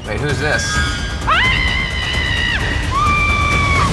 Wait, who's this?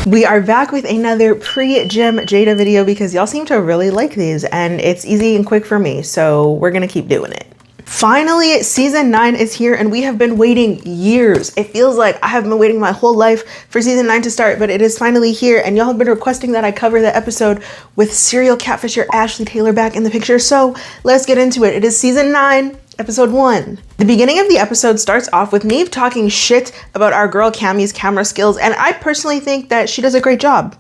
We are back with another pre-gym Jada video because y'all seem to really like these and it's easy and quick for me, so we're gonna keep doing it. Finally, season 9 is here and we have been waiting years. It feels like I have been waiting my whole life for season 9 to start, but it is finally here and y'all have been requesting that I cover the episode with serial catfisher Ashley Taylor back in the picture, so let's get into it. It is season 9. Episode 1. The beginning of the episode starts off with Neve talking shit about our girl Cammy's camera skills, and I personally think that she does a great job.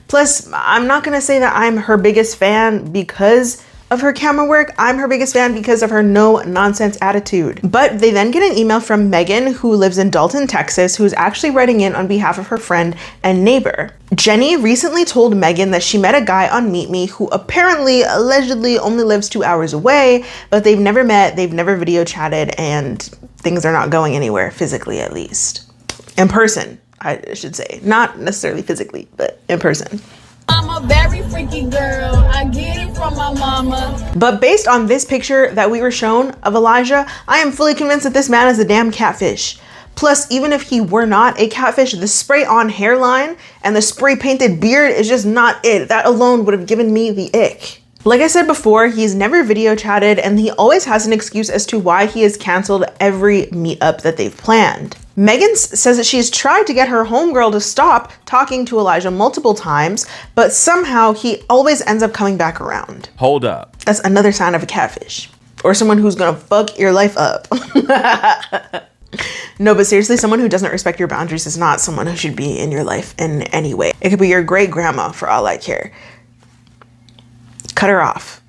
Plus, I'm not gonna say that I'm her biggest fan because of her camera work. I'm her biggest fan because of her no-nonsense attitude. But they then get an email from Megan, who lives in Dalton, Texas, who's actually writing in on behalf of her friend and neighbor. Jeni recently told Megan that she met a guy on Meet Me who allegedly only lives 2 hours away, but they've never met, they've never video chatted, and things are not going anywhere, physically at least. In person, I should say. Not necessarily physically, but in person. I'm a very freaky girl. I get it from my mama. But based on this picture that we were shown of Elijah, I am fully convinced that this man is a damn catfish. Plus, even if he were not a catfish, the spray on hairline and the spray painted beard is just not it. That alone would have given me the ick. Like I said before, he's never video chatted and he always has an excuse as to why he has canceled every meetup that they've planned. Megan says that she's tried to get her homegirl to stop talking to Elijah multiple times, but somehow he always ends up coming back around. Hold up. That's another sign of a catfish. Or someone who's gonna fuck your life up. No, but seriously, someone who doesn't respect your boundaries is not someone who should be in your life in any way. It could be your great grandma for all I care. Cut her off.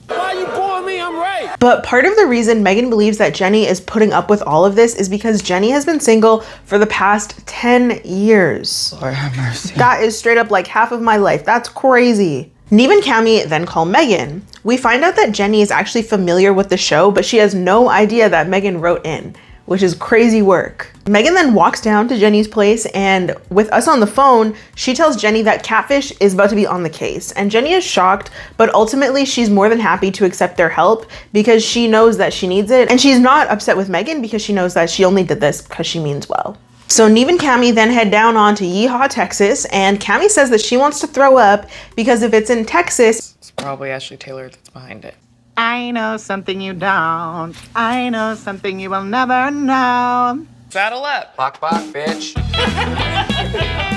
Why you boring me? I'm right. But part of the reason Megan believes that Jeni is putting up with all of this is because Jeni has been single for the past 10 years. Lord have mercy. That is straight up like half of my life. That's crazy. Neve and Cammy then call Megan. We find out that Jeni is actually familiar with the show, but she has no idea that Megan wrote in, which is crazy work. Megan then walks down to Jeni's place, and with us on the phone, she tells Jeni that Catfish is about to be on the case. And Jeni is shocked, but ultimately she's more than happy to accept their help because she knows that she needs it. And she's not upset with Megan because she knows that she only did this because she means well. So Neve and Cammy then head down on to Yeehaw, Texas, and Cammy says that she wants to throw up because if it's in Texas, It's probably Ashley Taylor that's behind it. I know something you don't. I know something you will never know. Saddle up. Bok, bitch.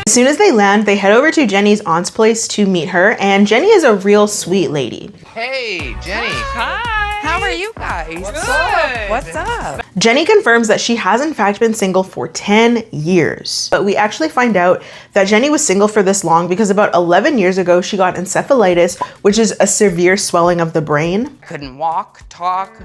as soon as they land, they head over to Jeni's aunt's place to meet her, and Jeni is a real sweet lady. Hey, Jeni. Hi. How are you guys? What's up? What's up? Jeni confirms that she has in fact been single for 10 years. But we actually find out that Jeni was single for this long because about 11 years ago, she got encephalitis, which is a severe swelling of the brain. Couldn't walk, talk,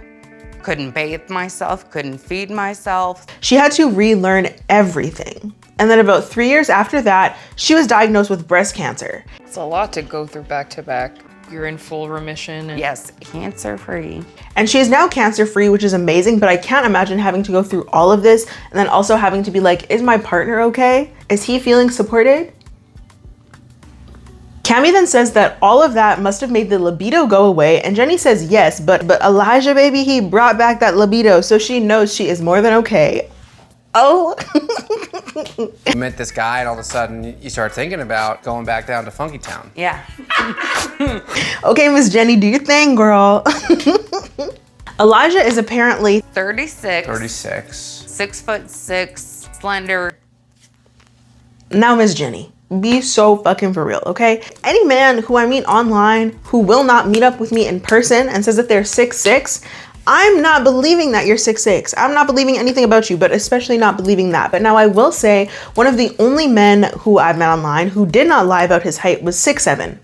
couldn't bathe myself, couldn't feed myself. She had to relearn everything. And then about 3 years after that, she was diagnosed with breast cancer. It's a lot to go through back to back. You're in full remission. And Yes, cancer-free. And she is now cancer-free, which is amazing, but I can't imagine having to go through all of this and then also having to be like, is my partner okay? Is he feeling supported? Cammy then says that all of that must have made the libido go away, and Jeni says yes, but Elijah, baby, he brought back that libido, so she knows she is more than okay. Oh. You met this guy and all of a sudden you start thinking about going back down to Funky Town. Yeah. Okay, Miss Jeni, do your thing, girl. Elijah is apparently 36. 36. 6'6", slender. Now, Miss Jeni, be so fucking for real, okay? Any man who I meet online who will not meet up with me in person and says that they're 6'6", I'm not believing that you're 6'6". I'm not believing anything about you, but especially not believing that. But now I will say one of the only men who I've met online who did not lie about his height was 6'7".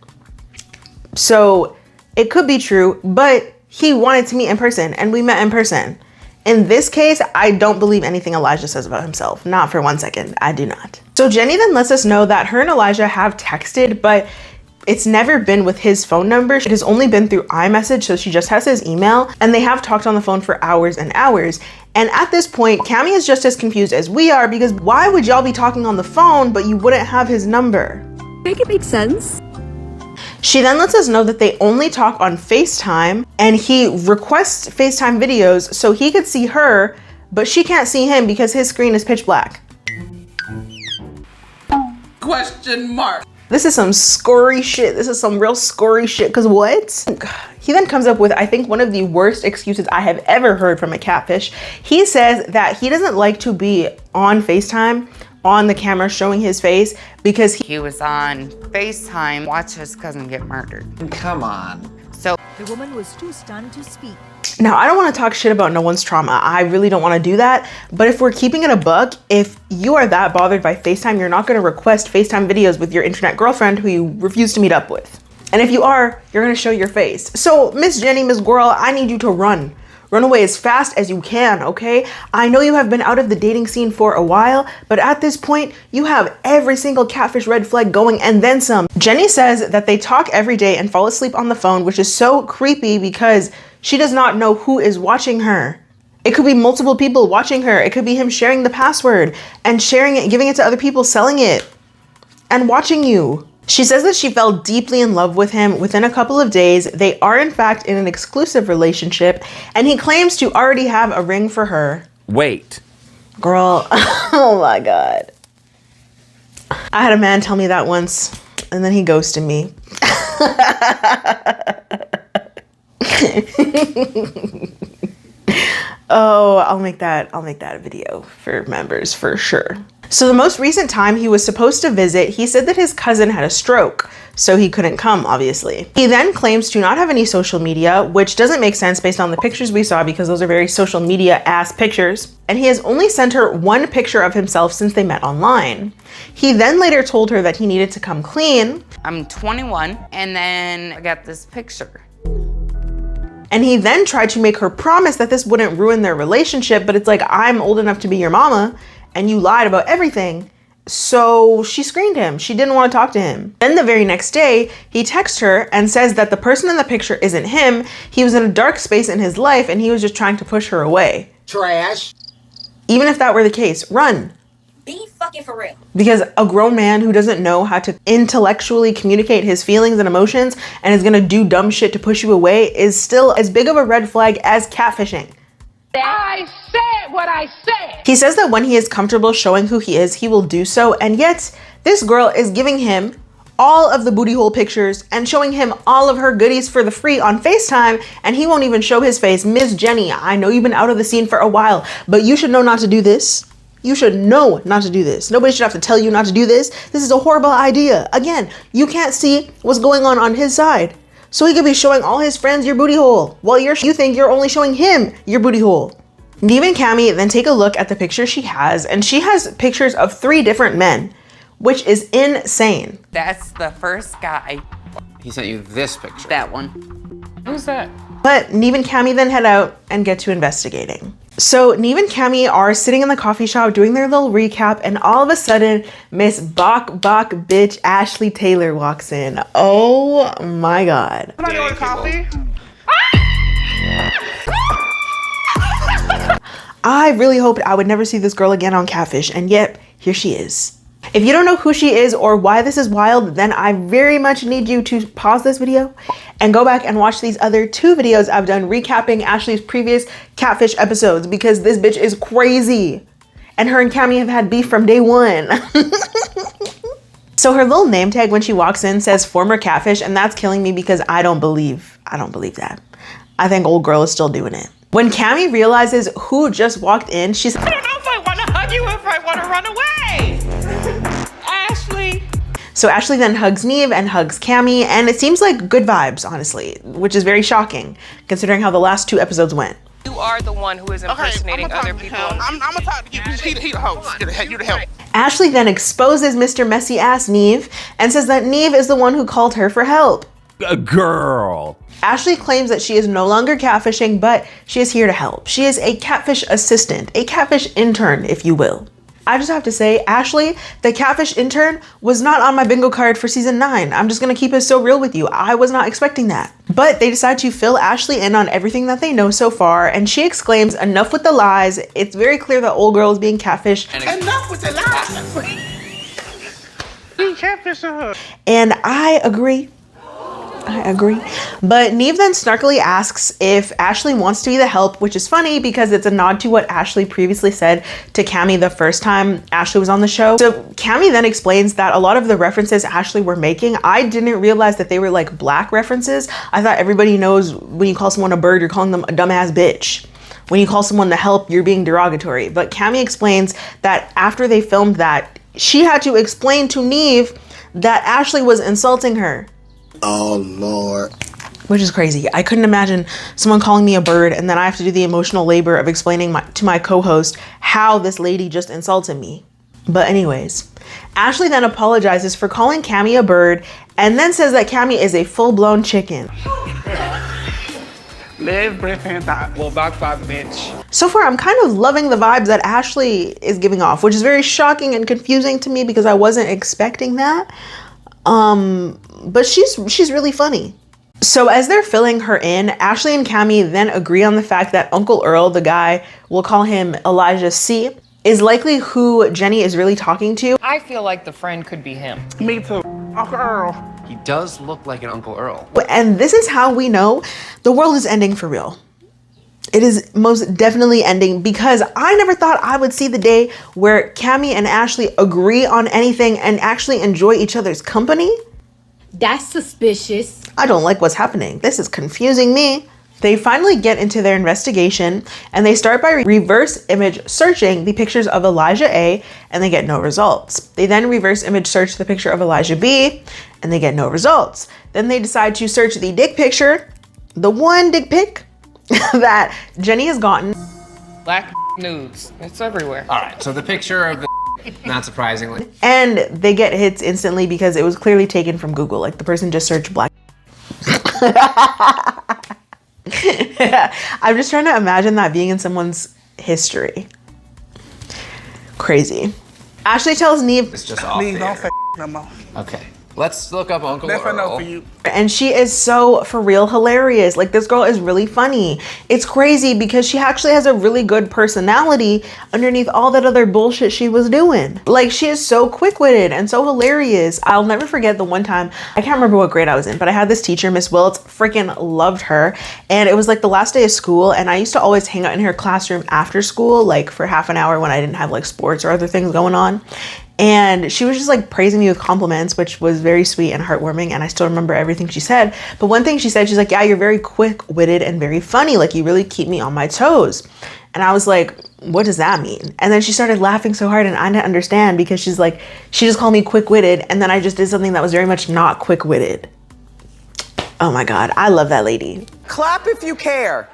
So it could be true, but he wanted to meet in person and we met in person. In this case, I don't believe anything Elijah says about himself. Not for 1 second. I do not. So Jeni then lets us know that her and Elijah have texted, but it's never been with his phone number. It has only been through iMessage, so she just has his email, and they have talked on the phone for hours and hours. And at this point, Cammy is just as confused as we are because why would y'all be talking on the phone but you wouldn't have his number? Make it make sense. She then lets us know that they only talk on FaceTime, and he requests FaceTime videos so he could see her, but she can't see him because his screen is pitch black. Question mark. This is some scory shit. This is some real scory shit, cause what? He then comes up with, I think, one of the worst excuses I have ever heard from a catfish. He says that he doesn't like to be on FaceTime on the camera showing his face because He was on FaceTime, watch his cousin get murdered. Come on. So The woman was too stunned to speak. Now, I don't want to talk shit about no one's trauma. I really don't want to do that. But if we're keeping it a buck, if you are that bothered by FaceTime, you're not going to request FaceTime videos with your internet girlfriend who you refuse to meet up with. And if you are, you're going to show your face. So, Miss Jenny, Miss Girl, I need you to run. Run away as fast as you can, okay? I know you have been out of the dating scene for a while, but at this point, you have every single catfish red flag going and then some. Jenny says that they talk every day and fall asleep on the phone, which is so creepy because she does not know who is watching her. It could be multiple people watching her. It could be him sharing the password and sharing it, giving it to other people, selling it, and watching you. She says that she fell deeply in love with him within a couple of days. They are in fact in an exclusive relationship, and he claims to already have a ring for her. Wait. Girl, oh my God. I had a man tell me that once, and then he ghosted me. Oh, I'll make that a video for members for sure. So the most recent time he was supposed to visit, he said that his cousin had a stroke, so he couldn't come, obviously. He then claims to not have any social media, which doesn't make sense based on the pictures we saw because those are very social media ass pictures. And he has only sent her one picture of himself since they met online. He then later told her that he needed to come clean. I'm 21, and then I got this picture. And he then tried to make her promise that this wouldn't ruin their relationship, but it's like, I'm old enough to be your mama, and you lied about everything. So she screened him. She didn't want to talk to him. Then the very next day, he texts her and says that the person in the picture isn't him. He was in a dark space in his life and he was just trying to push her away. Trash. Even if that were the case, run. Be fucking for real. Because a grown man who doesn't know how to intellectually communicate his feelings and emotions and is gonna do dumb shit to push you away is still as big of a red flag as catfishing. I said what I said. He says that when he is comfortable showing who he is, he will do so, and yet this girl is giving him all of the booty hole pictures and showing him all of her goodies for the free on FaceTime, and he won't even show his face. Miss Jenny, I know you've been out of the scene for a while, but you should know not to do this. You should know not to do this. Nobody should have to tell you not to do this. This is a horrible idea. Again, you can't see what's going on his side. So he could be showing all his friends your booty hole while you think you're only showing him your booty hole. Neve and Cammy then take a look at the picture she has, and she has pictures of 3 different men, which is insane. That's the first guy. He sent you this picture. That one. Who's that? But Neve and Cammy then head out and get to investigating. So Neve and Cammy are sitting in the coffee shop doing their little recap, and all of a sudden, Miss Bok bitch Ashley Taylor walks in. Oh my God. Can I order coffee? I really hoped I would never see this girl again on Catfish, and yet here she is. If you don't know who she is or why this is wild, then I very much need you to pause this video and go back and watch these other 2 videos I've done recapping Ashley's previous Catfish episodes, because this bitch is crazy. And her and Cammy have had beef from day 1. So her little name tag when she walks in says former Catfish, and that's killing me because I don't believe that. I think old girl is still doing it. When Cammy realizes who just walked in, she's I don't know if I want to hug you or if I want to run away. Ashley. So Ashley then hugs Neve and hugs Cammy, and it seems like good vibes, honestly, which is very shocking considering how the last 2 episodes went. You are the one who is impersonating other people. I'm gonna talk to you because he the host. You're the help. Ashley then exposes Mr. Messy Ass Neve and says that Neve is the one who called her for help. A girl. Ashley claims that she is no longer catfishing, but she is here to help. She is a catfish assistant, a catfish intern, if you will. I just have to say, Ashley, the catfish intern, was not on my bingo card for season 9. I'm just gonna keep it so real with you. I was not expecting that. But they decide to fill Ashley in on everything that they know so far, and she exclaims, enough with the lies. It's very clear that old girl is being catfished. Enough with the lies. You catfish her. And I agree. I agree. But Neve then snarkily asks if Ashley wants to be the help, which is funny because it's a nod to what Ashley previously said to Cami the first time Ashley was on the show. So Cami then explains that a lot of the references Ashley were making, I didn't realize that they were like black references. I thought everybody knows when you call someone a bird, you're calling them a dumbass bitch. When you call someone the help, you're being derogatory. But Cami explains that after they filmed that, she had to explain to Neve that Ashley was insulting her. Oh, Lord. Which is crazy. I couldn't imagine someone calling me a bird and then I have to do the emotional labor of explaining to my co-host how this lady just insulted me. But anyways, Ashley then apologizes for calling Cami a bird and then says that Cami is a full-blown chicken. Live, breath, and die. Well, back five, bitch. So far, I'm kind of loving the vibes that Ashley is giving off, which is very shocking and confusing to me because I wasn't expecting that. But she's really funny. So as they're filling her in, Ashley and Cami then agree on the fact that Uncle Earl, the guy, we'll call him Elijah C., is likely who Jeni is really talking to. I feel like the friend could be him. Me too. Uncle Earl. He does look like an Uncle Earl. And this is how we know the world is ending for real. It is most definitely ending because I never thought I would see the day where Cami and Ashley agree on anything and actually enjoy each other's company. That's suspicious. I don't like what's happening. This is confusing me. They finally get into their investigation and they start by reverse image searching the pictures of Elijah A and they get no results. They then reverse image search the picture of Elijah B and they get no results. Then they decide to search the dick picture, the one dick pic that Jeni has gotten. Black nudes. It's everywhere. All right, so the picture of the not surprisingly. And they get hits instantly because it was clearly taken from Google. Like the person just searched black. I'm just trying to imagine that being in someone's history. Crazy. Ashley tells Neve It's just off Please the don't air. say no more. Okay, let's look up Uncle That's a no Earl. for you. and she is so for real hilarious. Like this girl is really funny. It's crazy because she actually has a really good personality underneath all that other bullshit she was doing. Like she is so quick-witted and so hilarious. I'll never forget the one time, I can't remember what grade I was in, but I had this teacher, Miss Wiltz, freaking loved her. And it was like the last day of school and I used to always hang out in her classroom after school, like for half an hour when I didn't have like sports or other things going on. And she was just like praising me with compliments, which was very sweet and heartwarming. And I still remember everything she said. But one thing she said, she's like, yeah, you're very quick-witted and very funny. Like you really keep me on my toes. And I was like, what does that mean? And then she started laughing so hard and I didn't understand because she's like, she just called me quick-witted. And then I just did something that was very much not quick-witted. Oh my God, I love that lady. Clap if you care.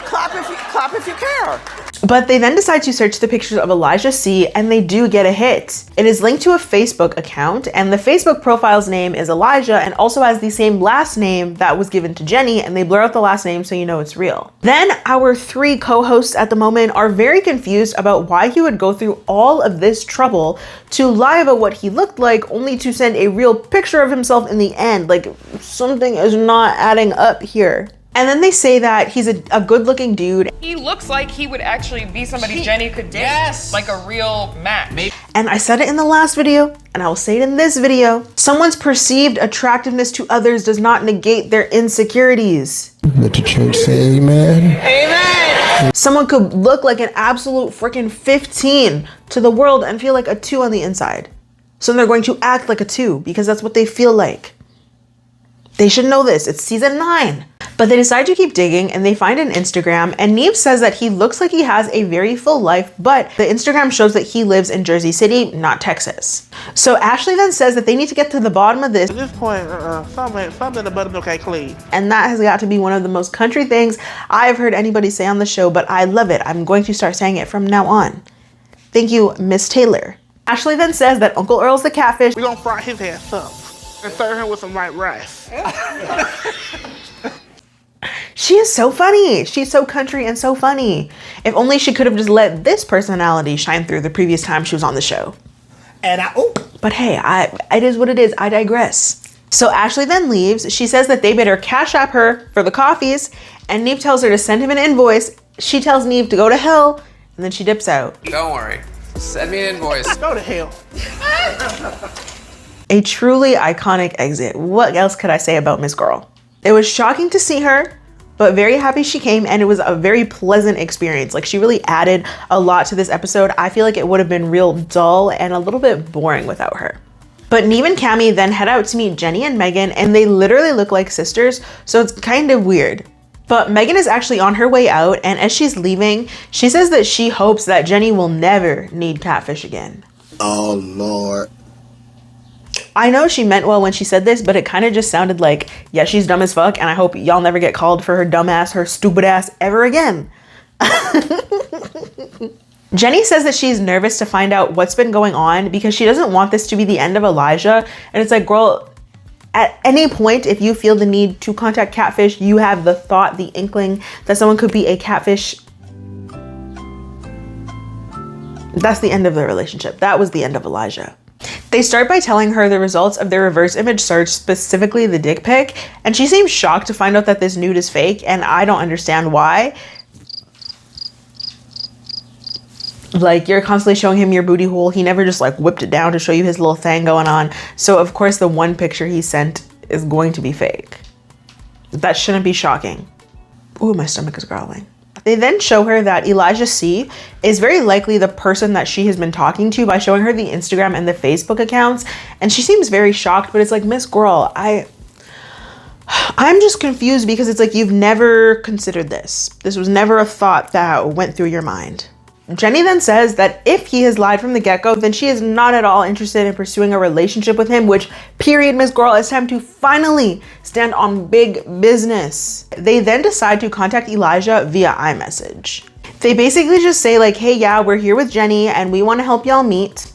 Clap if you care. But they then decide to search the pictures of Elijah C and they do get a hit. It is linked to a Facebook account and the Facebook profile's name is Elijah and also has the same last name that was given to Jeni and they blur out the last name so you know it's real. Then our three co-hosts at the moment are very confused about why he would go through all of this trouble to lie about what he looked like only to send a real picture of himself in the end. Like something is not adding up here. And then they say that he's a good-looking dude. He looks like he would actually be somebody Jeni could date. Yes. Like a real match. Maybe. And I said it in the last video, and I will say it in this video. Someone's perceived attractiveness to others does not negate their insecurities. Let the church say amen. Amen. Someone could look like an absolute freaking 15 to the world and feel like a 2 on the inside. So they're going to act like a 2 because that's what they feel like. They should know this. It's season 9. But they decide to keep digging and they find an Instagram and Neve says that he looks like he has a very full life, but the Instagram shows that he lives in Jersey City, not Texas. So Ashley then says that they need to get to the bottom of this. At this point, something the buttermilk ain't clean. And that has got to be one of the most country things I've heard anybody say on the show, but I love it. I'm going to start saying it from now on. Thank you, Miss Taylor. Ashley then says that Uncle Earl's the catfish. We gonna fry his ass up and serve him with some white rice. She is so funny. She's so country and so funny. If only she could have just let this personality shine through the previous time she was on the show. But hey, it is what it is. I digress. So Ashley then leaves. She says that they better cash app her for the coffees, and Neve tells her to send him an invoice. She tells Neve to go to hell, and then she dips out. Don't worry. Send me an invoice. Go to hell. A truly iconic exit. What else could I say about Miss Girl? It was shocking to see her, but very happy she came, and it was a very pleasant experience. Like, she really added a lot to this episode. I feel like it would have been real dull and a little bit boring without her. But Neve and Cami then head out to meet Jeni and Megan, and they literally look like sisters, so it's kind of weird. But Megan is actually on her way out, and as she's leaving, she says that she hopes that Jeni will never need Catfish again. Oh, Lord. I know she meant well when she said this, but it kind of just sounded like, yeah, she's dumb as fuck, and I hope y'all never get called for her dumb ass, her stupid ass ever again. Jeni says that she's nervous to find out what's been going on because she doesn't want this to be the end of Elijah. And it's like, girl, at any point, if you feel the need to contact Catfish, you have the thought, the inkling that someone could be a catfish. That's the end of the relationship. That was the end of Elijah. They start by telling her the results of their reverse image search, specifically the dick pic, and she seems shocked to find out that this nude is fake, and I don't understand why. Like, you're constantly showing him your booty hole. He never just like whipped it down to show you his little thing going on. So of course the one picture he sent is going to be fake. That shouldn't be shocking. Ooh, my stomach is growling. They then show her that Elijah C is very likely the person that she has been talking to by showing her the Instagram and the Facebook accounts. And she seems very shocked, but it's like, Miss Girl, I'm just confused because it's like, you've never considered this. This was never a thought that went through your mind. Jeni then says that if he has lied from the get-go, then she is not at all interested in pursuing a relationship with him, which, period, Miss Girl, it's time to finally stand on big business. They then decide to contact Elijah via iMessage. They basically just say like, hey, yeah, we're here with Jeni and we want to help y'all meet.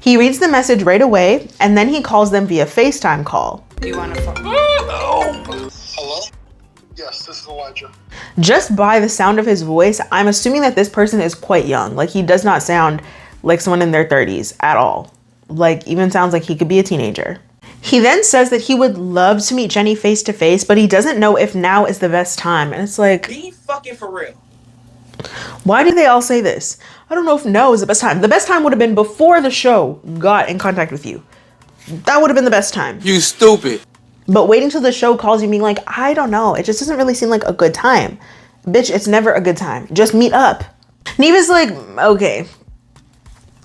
He reads the message right away and then he calls them via FaceTime call. Do you want to phone? Hello? Yes, this is Elijah. Just by the sound of his voice, I'm assuming that this person is quite young. Like, he does not sound like someone in their 30s at all. Like, even sounds like he could be a teenager. He then says that he would love to meet Jeni face to face, but he doesn't know if now is the best time. And it's like, Be fucking for real. Why do they all say this? I don't know if now is the best time. The best time would have been before the show got in contact with you. That would have been the best time. You stupid. But waiting till the show calls you being like, I don't know. It just doesn't really seem like a good time. Bitch, it's never a good time. Just meet up. Neva's like, okay.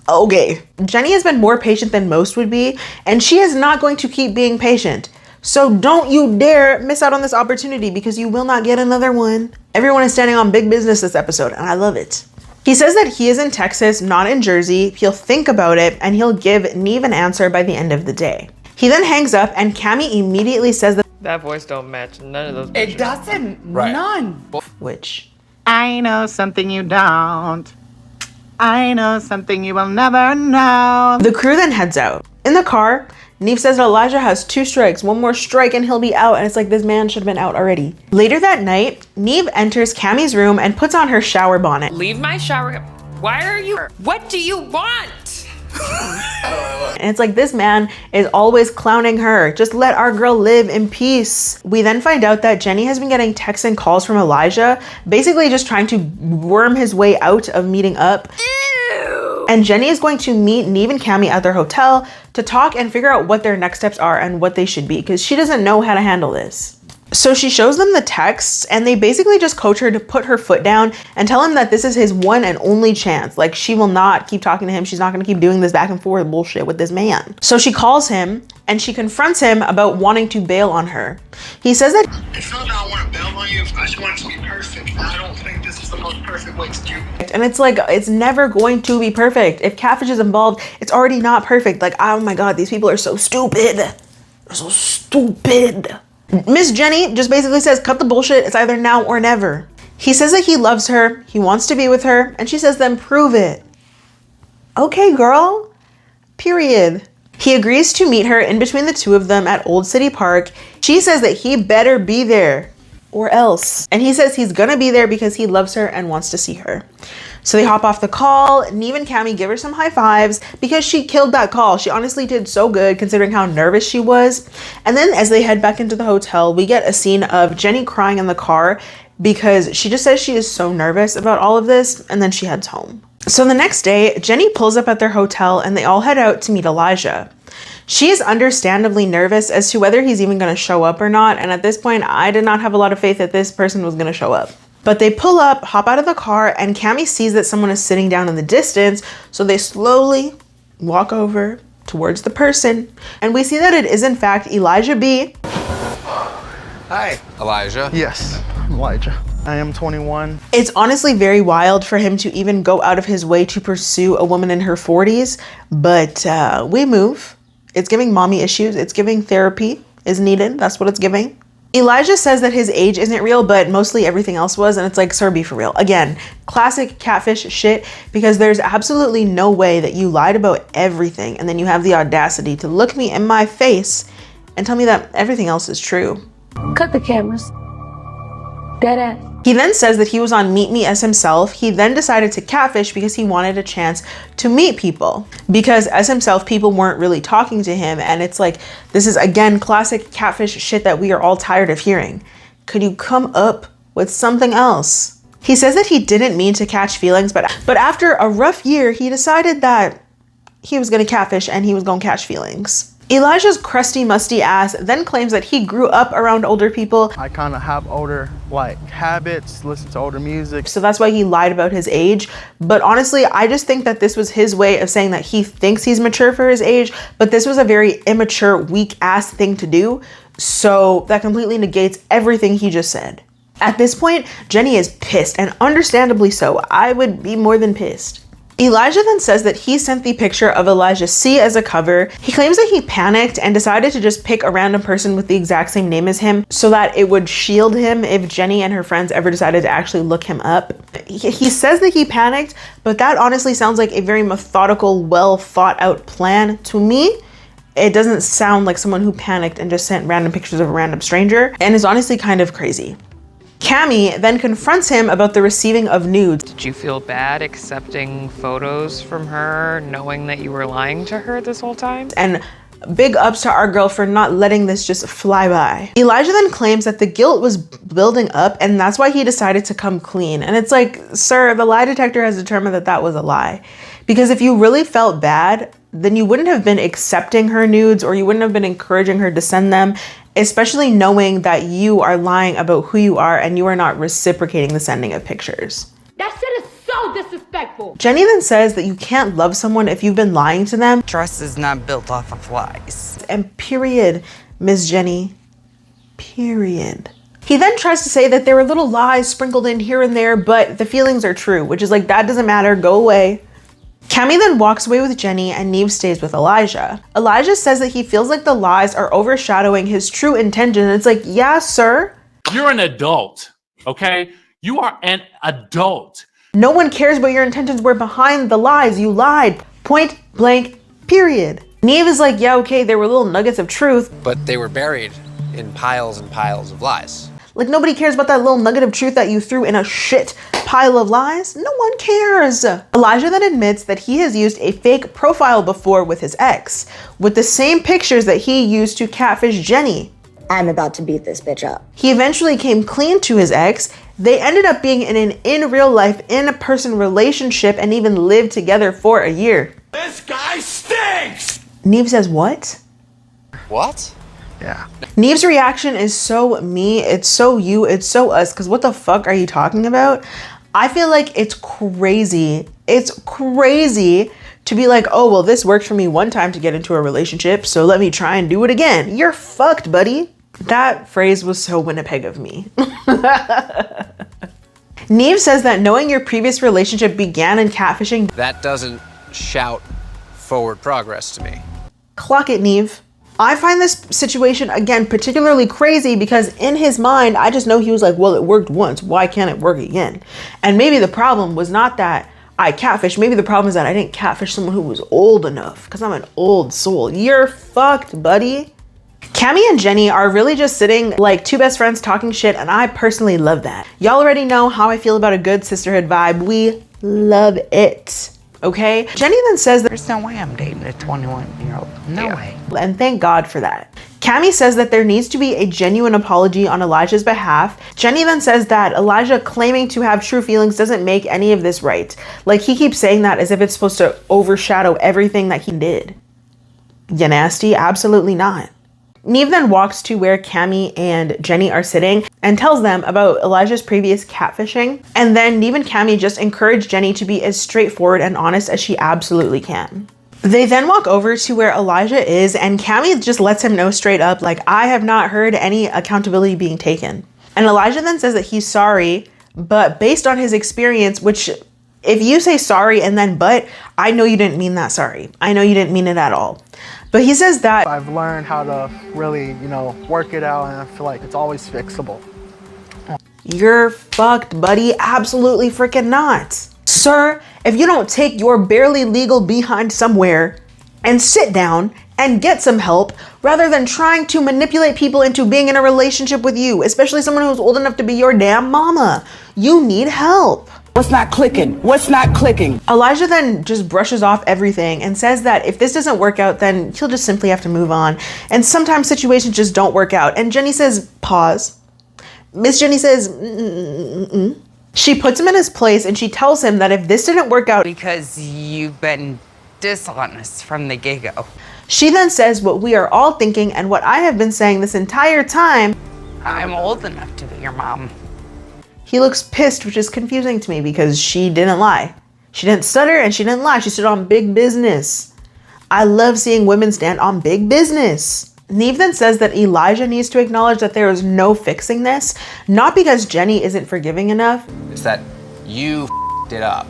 Jeni has been more patient than most would be, and she is not going to keep being patient. So don't you dare miss out on this opportunity because you will not get another one. Everyone is standing on big business this episode, and I love it. He says that he is in Texas, not in Jersey. He'll think about it, and he'll give Neve an answer by the end of the day. He then hangs up, and Cami immediately says That voice don't match none of those It pictures. doesn't. Right. None. which I know something you don't. I know something you will never know. the crew then heads out. In the car, Neve says that Elijah has 2 strikes, 1 more strike and he'll be out, and it's like, this man should have been out already. Later that night, Neve enters Cami's room and puts on her shower bonnet. Leave my shower. Why are you? What do you want? And it's like, this man is always clowning her. Just let our girl live in peace. We then find out that Jeni has been getting texts and calls from Elijah, basically just trying to worm his way out of meeting up. Ew. And Jeni is going to meet Neve and Cami at their hotel to talk and figure out what their next steps are and what they should be, because she doesn't know how to handle this. So she shows them the texts and they basically just coach her to put her foot down and tell him that this is his one and only chance. Like, she will not keep talking to him. She's not going to keep doing this back and forth bullshit with this man. So she calls him and she confronts him about wanting to bail on her. He says that It's not that I want to bail on you. I just want it to be perfect. I don't think this is the most perfect way to do it. and it's like, it's never going to be perfect. If Catfish is involved, it's already not perfect. Like, oh my God, these people are so stupid. They're so stupid. Miss Jeni just basically says, cut the bullshit. It's either now or never. He says that he loves her. He wants to be with her. And she says, then prove it. Okay, girl. Period. He agrees to meet her in between the two of them at Old City Park. She says that he better be there or else. And he says he's gonna be there because he loves her and wants to see her. So they hop off the call. Neve and Cami give her some high fives because she killed that call. She honestly did so good considering how nervous she was. And then as they head back into the hotel, we get a scene of Jeni crying in the car because she just says she is so nervous about all of this, and then she heads home. So the next day, Jeni pulls up at their hotel and they all head out to meet Elijah. She is understandably nervous as to whether he's even going to show up or not. And at this point, I did not have a lot of faith that this person was going to show up. But they pull up, hop out of the car, and Cami sees that someone is sitting down in the distance. So they slowly walk over towards the person. And we see that it is in fact Elijah B. Hi, Elijah. Yes, I'm Elijah. I am 21. It's honestly very wild for him to even go out of his way to pursue a woman in her 40s. But we move. It's giving mommy issues. It's giving therapy is needed. That's what it's giving. Elijah says that his age isn't real, but mostly everything else was. And it's like, sir, be for real. Again, classic catfish shit, because there's absolutely no way that you lied about everything and then you have the audacity to look me in my face and tell me that everything else is true. Cut the cameras. Dead ass. He then says that he was on Meet Me as himself. He then decided to catfish because he wanted a chance to meet people. Because as himself, people weren't really talking to him. And it's like, this is again, classic catfish shit that we are all tired of hearing. Could you come up with something else? He says that he didn't mean to catch feelings, but after a rough year, he decided that he was gonna catfish and he was gonna catch feelings. Elijah's crusty, musty ass then claims that he grew up around older people. I kind of have older habits, listen to older music. So that's why he lied about his age. But honestly, I just think that this was his way of saying that he thinks he's mature for his age, but this was a very immature, weak ass thing to do. So that completely negates everything he just said. At this point, Jeni is pissed, and understandably so. I would be more than pissed. Elijah then says that he sent the picture of Elijah C as a cover. He claims that he panicked and decided to just pick a random person with the exact same name as him so that it would shield him if Jeni and her friends ever decided to actually look him up. He says that he panicked, but that honestly sounds like a very methodical, well thought out plan to me. It doesn't sound like someone who panicked and just sent random pictures of a random stranger, and is honestly kind of crazy. Cami then confronts him about the receiving of nudes. Did you feel bad accepting photos from her, knowing that you were lying to her this whole time? And big ups to our girl for not letting this just fly by. Elijah then claims that the guilt was building up and that's why he decided to come clean. And it's like, sir, the lie detector has determined that that was a lie. Because if you really felt bad, then you wouldn't have been accepting her nudes or you wouldn't have been encouraging her to send them, especially knowing that you are lying about who you are and you are not reciprocating the sending of pictures. That shit is so disrespectful. Jeni then says that you can't love someone if you've been lying to them. Trust is not built off of lies. And period, Miss Jeni, period. He then tries to say that there were little lies sprinkled in here and there, but the feelings are true, which is like, that doesn't matter, go away. Cami then walks away with Jeni and Neve stays with Elijah. Elijah says that he feels like the lies are overshadowing his true intention. It's like, yeah, sir. You're an adult, okay? You are an adult. No one cares what your intentions were behind the lies. You lied. Point blank, period. Neve is like, yeah, okay, there were little nuggets of truth. But they were buried in piles and piles of lies. Like nobody cares about that little nugget of truth that you threw in a shit pile of lies. No one cares. Elijah then admits that he has used a fake profile before with his ex, with the same pictures that he used to catfish Jeni. I'm about to beat this bitch up. He eventually came clean to his ex. They ended up being in an in real life, in-person relationship and even lived together for a year. This guy stinks! Neve says, what? What? Yeah. Neve's reaction is so me, it's so you, it's so us, because what the fuck are you talking about? I feel like it's crazy. It's crazy to be like, oh, well, this worked for me one time to get into a relationship, so let me try and do it again. You're fucked, buddy. That phrase was so Winnipeg of me. Neve says that knowing your previous relationship began in catfishing. That doesn't shout forward progress to me. Clock it, Neve. I find this situation, again, particularly crazy because in his mind, I just know he was like, well, it worked once. Why can't it work again? And maybe the problem was not that I catfished. Maybe the problem is that I didn't catfish someone who was old enough because I'm an old soul. You're fucked, buddy. Cami and Jeni are really just sitting like two best friends talking shit, and I personally love that. Y'all already know how I feel about a good sisterhood vibe. We love it. Okay? Jeni then says that There's no way I'm dating a 21-year-old. No way. And thank God for that. Cami says that there needs to be a genuine apology on Elijah's behalf. Jeni then says that Elijah claiming to have true feelings doesn't make any of this right. Like he keeps saying that as if it's supposed to overshadow everything that he did. You nasty? Absolutely not. Neve then walks to where Cami and Jeni are sitting and tells them about Elijah's previous catfishing. And then Neve and Cami just encourage Jeni to be as straightforward and honest as she absolutely can. They then walk over to where Elijah is, and Cami just lets him know straight up, like, I have not heard any accountability being taken. And Elijah then says that he's sorry, but based on his experience, which if you say sorry and then but, I know you didn't mean that sorry. I know you didn't mean it at all. But he says that I've learned how to really, work it out, and I feel like it's always fixable. You're fucked, buddy. Absolutely freaking not. Sir, if you don't take your barely legal behind somewhere and sit down and get some help rather than trying to manipulate people into being in a relationship with you, especially someone who's old enough to be your damn mama, you need help. What's not clicking? What's not clicking? Elijah then just brushes off everything and says that if this doesn't work out, then he'll just simply have to move on. And sometimes situations just don't work out. And Jeni says, pause. Miss Jeni says, She puts him in his place and she tells him that if this didn't work out, because you've been dishonest from the get-go. She then says what we are all thinking and what I have been saying this entire time. I'm old enough to be your mom. He looks pissed, which is confusing to me because she didn't lie. She didn't stutter and she didn't lie. She stood on big business. I love seeing women stand on big business. Neve then says that Elijah needs to acknowledge that there is no fixing this, not because Jeni isn't forgiving enough. It's that you it up.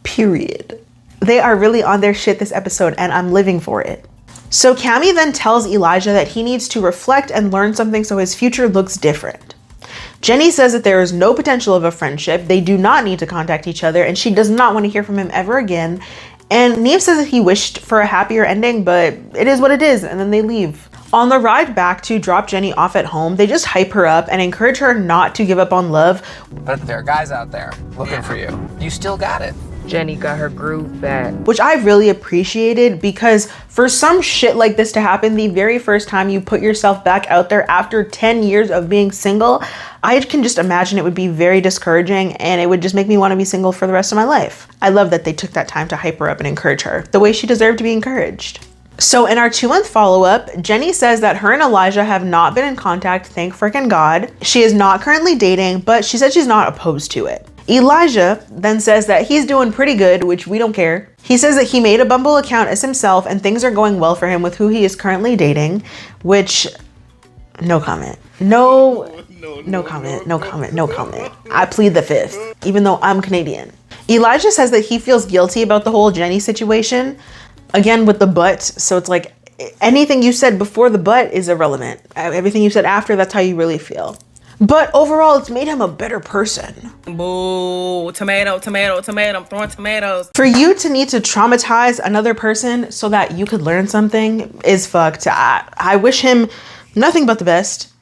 Period. They are really on their shit this episode and I'm living for it. So Cami then tells Elijah that he needs to reflect and learn something so his future looks different. Jeni says that there is no potential of a friendship. They do not need to contact each other and she does not want to hear from him ever again. And Neve says that he wished for a happier ending, but it is what it is, and then they leave. On the ride back to drop Jeni off at home, they just hype her up and encourage her not to give up on love. But there are guys out there looking for you. You still got it. Jeni got her groove back. Which I really appreciated, because for some shit like this to happen the very first time you put yourself back out there after 10 years of being single, I can just imagine it would be very discouraging and it would just make me want to be single for the rest of my life. I love that they took that time to hype her up and encourage her the way she deserved to be encouraged. So in our 2-month follow-up, Jeni says that her and Elijah have not been in contact, thank frickin' God. She is not currently dating, but she said she's not opposed to it. Elijah then says that he's doing pretty good, which we don't care. He says that he made a Bumble account as himself and things are going well for him with who he is currently dating, which, no comment. No comment. I plead the fifth, even though I'm Canadian. Elijah says that he feels guilty about the whole Jeni situation, again with the but, so it's like anything you said before the but is irrelevant. Everything you said after, that's how you really feel. But overall, it's made him a better person. Boo, tomato, tomato, tomato, I'm throwing tomatoes. For you to need to traumatize another person so that you could learn something is fucked. I wish him nothing but the best.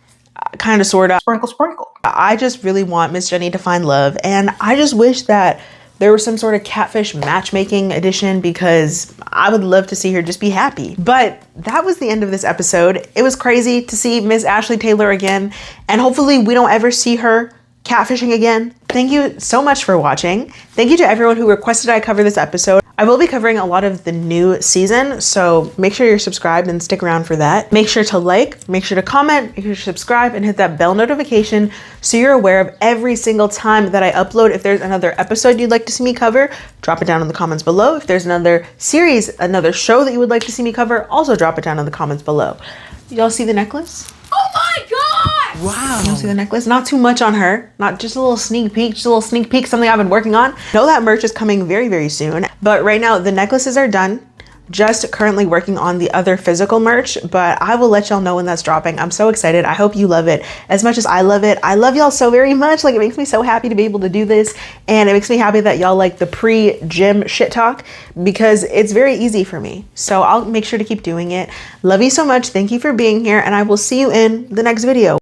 Kind of, sort of. Sprinkle, sprinkle. I just really want Miss Jeni to find love. And I just wish that there was some sort of Catfish matchmaking edition, because I would love to see her just be happy. But that was the end of this episode. It was crazy to see Miss Ashley Taylor again, and hopefully we don't ever see her catfishing again. Thank you so much for watching. Thank you to everyone who requested I cover this episode. I will be covering a lot of the new season, so make sure you're subscribed and stick around for that. Make sure to like, make sure to comment, make sure to subscribe, and hit that bell notification so you're aware of every single time that I upload. If there's another episode you'd like to see me cover, drop it down in the comments below. If there's another series, another show that you would like to see me cover, also drop it down in the comments below. Y'all see the necklace? Oh my God! Wow. You'll see the necklace. Not too much on her. Not just a little sneak peek. Just a little sneak peek. Something I've been working on. Know that merch is coming very, very soon. But right now, the necklaces are done. Just currently working on the other physical merch, but I will let y'all know when that's dropping. I'm so excited. I hope you love it as much as I love it. I love y'all so very much. Like, it makes me so happy to be able to do this, and it makes me happy that y'all like the pre-gym shit talk, because it's very easy for me. So I'll make sure to keep doing it. Love you so much. Thank you for being here, and I will see you in the next video.